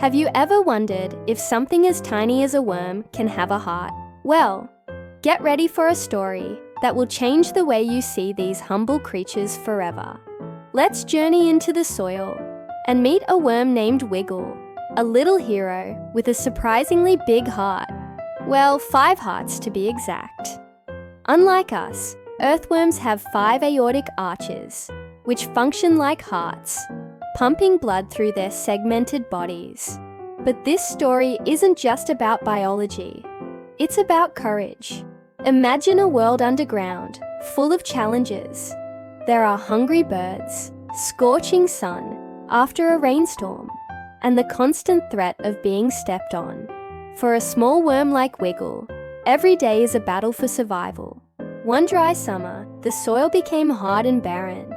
Have you ever wondered if something as tiny as a worm can have a heart? Well, get ready for a story that will change the way you see these humble creatures forever. Let's journey into the soil and meet a worm named Wiggle, a little hero with a surprisingly big heart. Well, 5 hearts to be exact. Unlike us, earthworms have 5 aortic arches, which function like hearts, pumping blood through their segmented bodies. But this story isn't just about biology. It's about courage. Imagine a world underground, full of challenges. There are hungry birds, scorching sun after a rainstorm, and the constant threat of being stepped on. For a small worm like Wiggle, every day is a battle for survival. One dry summer, the soil became hard and barren.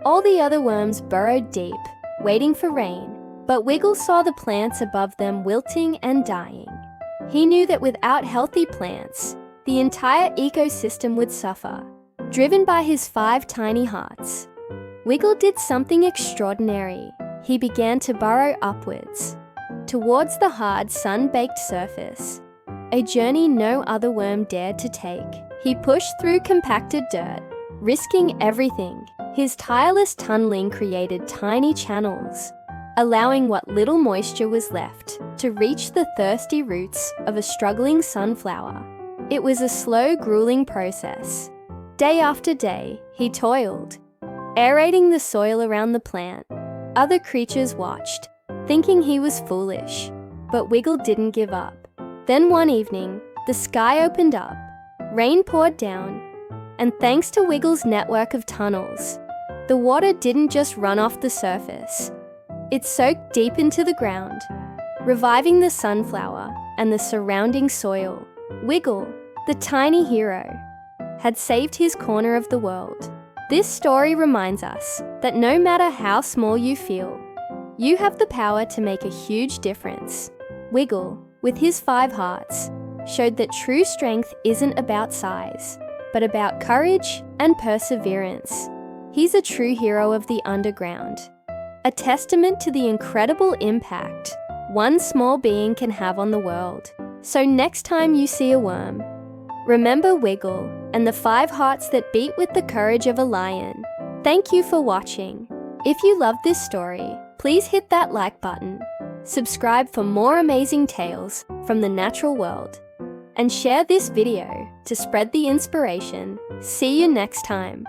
All the other worms burrowed deep, waiting for rain, but Wiggle saw the plants above them wilting and dying. He knew that without healthy plants, the entire ecosystem would suffer. Driven by his 5 tiny hearts, Wiggle did something extraordinary. He began to burrow upwards, towards the hard sun-baked surface, a journey no other worm dared to take. He pushed through compacted dirt, risking everything. His tireless tunneling created tiny channels, allowing what little moisture was left to reach the thirsty roots of a struggling sunflower. It was a slow, grueling process. Day after day, he toiled, aerating the soil around the plant. Other creatures watched, thinking he was foolish, but Wiggle didn't give up. Then one evening, the sky opened up, rain poured down, and thanks to Wiggle's network of tunnels, the water didn't just run off the surface. It soaked deep into the ground, reviving the sunflower and the surrounding soil. Wiggle, the tiny hero, had saved his corner of the world. This story reminds us that no matter how small you feel, you have the power to make a huge difference. Wiggle, with his 5 hearts, showed that true strength isn't about size, but about courage and perseverance. He's a true hero of the underground, a testament to the incredible impact one small being can have on the world. So next time you see a worm, remember Wiggle and the 5 hearts that beat with the courage of a lion. Thank you for watching. If you loved this story, please hit that like button, subscribe for more amazing tales from the natural world, and share this video to spread the inspiration. See you next time.